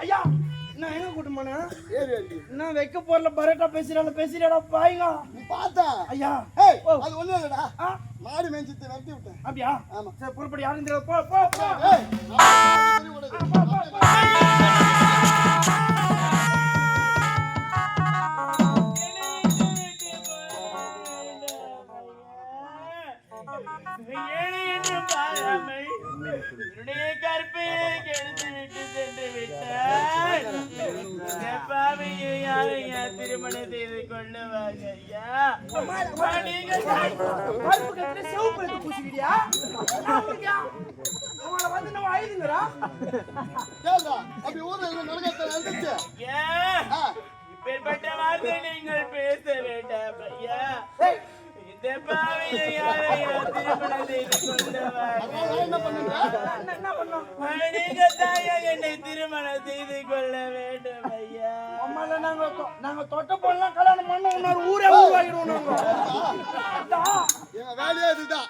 ஐயா நான் எங்க கூட்டமான நான் வைக்க போறல பரோட்டா பேசுறடா பாய்ங்க பார்த்தா ஐயா அது ஒண்ணு இல்லடா மாடு மேஞ்சிட்டு வெட்டி விட்டேன் அப்படியா ஆமா சரி புறப்படி யாரும் தெரியல போ போ போ திருமணம் செய்து கொள்ளுவாங்க இப்பேற்பட்ட வார்த்தை நீங்கள் பேச வேண்டாம் ஐயா. இந்த பாவையை யாரையா திருமணம் செய்து கொள்ளுவாங்க என்னை திருமணம் செய்து கொள்ள வேண்டும் ஐயா. அம்மால நாங்க தொட்ட போடலாம் கல்யாணம் பண்ண இன்னொரு ஊரே உருவாகிடுவோம் வேலையா இதுதான்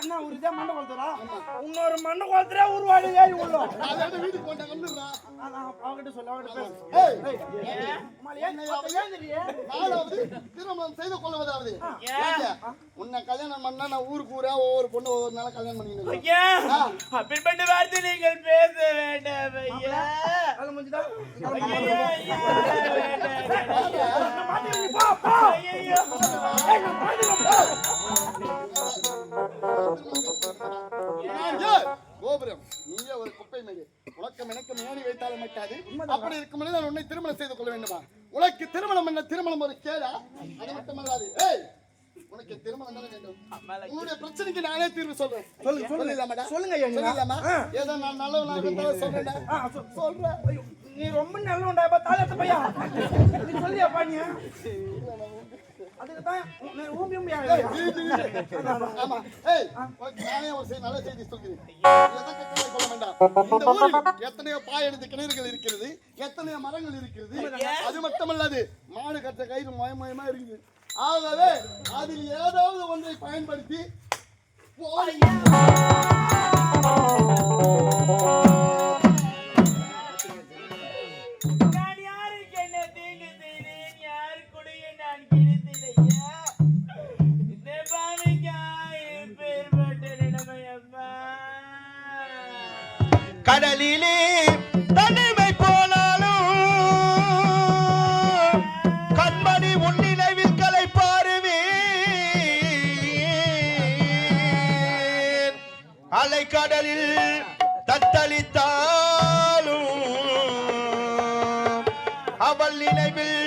என்ன ஒரு இதே மண்டை கொளுத்துறா இன்னொரு மண்டை கொளுத்துறா உருவாடி ஏறி உள்ளோம் வீட்டுக்கு போட்டா வந்துடுறா அவகிட்ட சொல்ல அவகிட்ட திருமணம் செய்து கொள்வதாவது உன்னை கல்யாணம் பண்ணா நான் ஊருக்கு ஊரா ஒவ்வொரு பொண்ணு ஒவ்வொரு நாளா கல்யாணம் பண்ணிக்கணும். அப்படிப்பட்ட வார்த்தை நீங்கள் பேச வேண்டாம் ஐயா. கோபுரம் நீயே ஒரு குப்பை மேலே உனக்கம் எனக்கும் ஏறி வைத்தாலும் மாட்டாது. அப்படி இருக்கும் பொழுது நான் உன்னை திருமணம் செய்து கொள்ள வேண்டுமா? உனக்கு திருமணம் என்ன திருமணம் ஒரு கேடா? அது மட்டுமல்லாது உனக்கு திருமணம் தானே வேண்டும். உன்னுடைய பிரச்சனைக்கு நானே தீர்வு சொல்றேன். சொல்லுங்க. ஏதோ நான் நல்லவனாக சொல்றேன். நீ ரொம்ப நல்லவன்டா தாலத்து பையா நீ சொல்லியா பானியா அதுக்கு தான் ஊம்பி ஊம்பி ஆமா நானே ஒரு நல்ல செய்தி சொல்கிறேன். எதற்கு கொள்ள வேண்டாம். இந்த ஊரில் எத்தனையோ பாயெடுத்த கிணறுகள் இருக்கிறது, எத்தனையோ மரங்கள் இருக்கிறது. அது மட்டுமல்லாது மாடு கட்ட கயிறு மயமயமா இருக்குது. ஆகவே அதில் ஏதாவது ஒன்றை பயன்படுத்தி நான் யாருக்கு என்ன தீங்கு செய்தேன்? யாரு கூடிய நான் கிழித்திலையா? இந்த பாவிக்காய் பேர்பட்ட நிலைமை அம்மா. கடலிலே தனிமை போனாலும் கண்மணி உன்னிலைவில் கலை பாருவேன். அலைக்கடலில் தத்தளித்தாலும் அவள் நினைவில்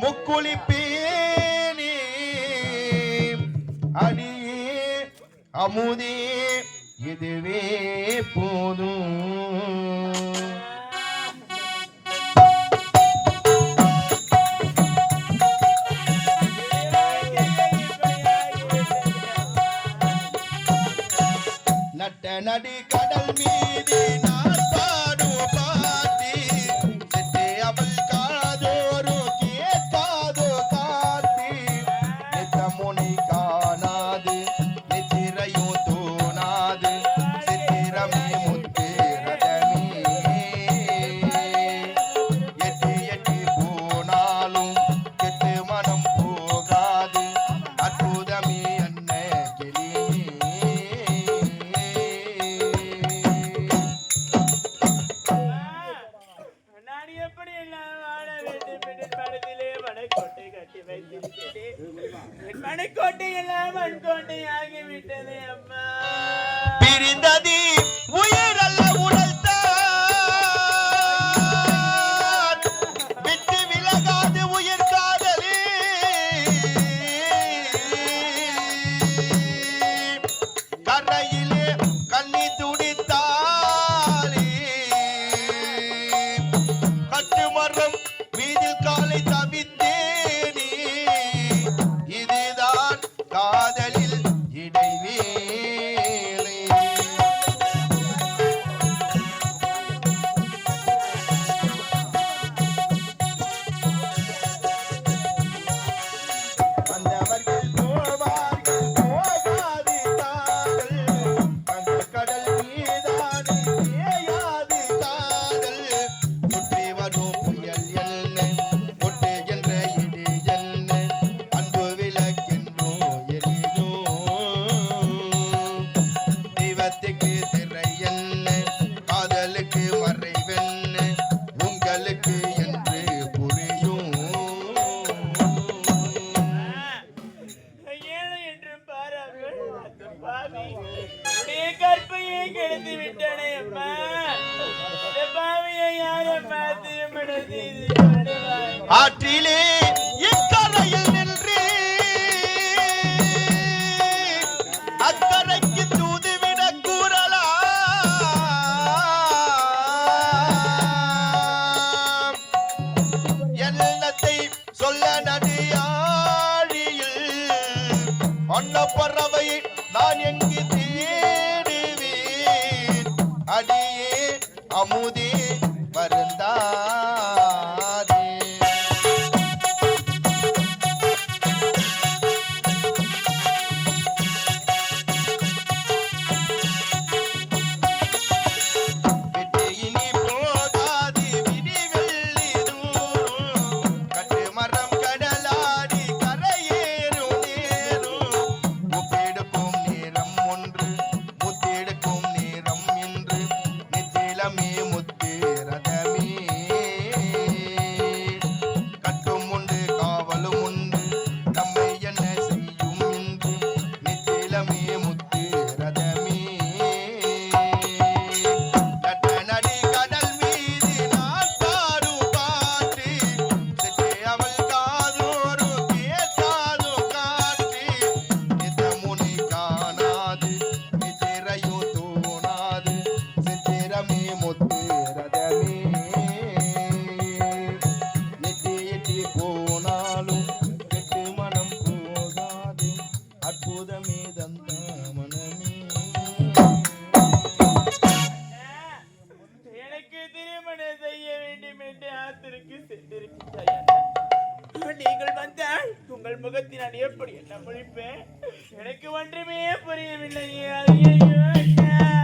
முக்குளிப்பேனே. அடியே அமுதே இதுவே போதும். நட்ட நடி கடல் மீது நான் பாடும் பாட்டி சிட்டே அவள் காதோரு கேட்காதோ காட்டி நித்தமுனை காணாது நித்திரையும் தோணாது சித்திரமே முத்திரதமே எட்டி எட்டி போனாலும் கெட்டு மனம் போகாது அற்புதமே அன்ன கிளியே. மணிக்கோட்டை எல்லாம் மண்கோட்டை ஆகிவிட்டது அம்மா. பிரிந்தது உயிர் அல்ல உடல் தான் விட்டு விலகாது உயிர் காதலி கரையிலே கண்ணி துடித்தாளி கட்டுமரம் மீதில் காலை தவித்தேனே இதுதான் காதலில் இடைவேளை. வந்தவர்கள் போவார்கள் போகாது காதல் அந்த கடல் மீதானே தேயாது காதல் சுற்றி வரும் புயல் என்ன ஒட்டுகின்ற இடி என்ன அன்பு விளக்கென்றோ எரிதோ தெய்வத்துக்கு திரை என்ன காதலுக்கு மறைவென்ன உங்களுக்கு என்று புரியும். ஏழை என்று பாராமல் அந்த பாவி உடைய கற்பையை கெடுத்து விட்டானே அம்மா. இந்த பாவியை யாரம்மா திருமணம் செய்து கொள்வாய்? ஆற்றிலே இக்கரையில் நின்று அக்கரைக்கு தூதுவிட கூறலாம் எண்ணத்தை சொல்ல நடியாழியில் அன்ன பறவை நான் எங்கு தேடுவேன் அடியே அமுதே வருந்தாதே. விட்டு இனி போகாது விடிவெள்ளி தூரும் கட்டுமரம் கடலாடி கரையேறும் நேரும் முத்தெடுக்கும் நேரம் ஒன்று முத்தெடுக்கும் நேரம் இன்று நித்திலமே முத்து ரதமே கட்டும் உண்டு காவலும் உண்டு நம்மை என்ன செய்யும் என்று நித்திலமே முத்து ரதமே நட்ட நடி கடல் மீது நான் பாடும் பாட்டு சிற்றே அவள் காதோறு கேட்டாலும் காட்டு நித்தமுனை காணாது நித்திரையோ தோணாது சித்திரமே முத்து ரதமே எட்டி எட்டி போனாலும் கெட்டு மனம் போகாது அற்புதமே தந்த மனமே. எனக்கு திருமணம் செய்ய வேண்டும் என்று ஆத்திற்கு சென்றிருக்கிறாய். நீங்கள் வந்தால் உங்கள் முகத்தை நான் எப்படி என்ன முடிப்பேன்? எனக்கு ஒன்றுமே புரியவில்லை. ஐயையோ, அண்ணா.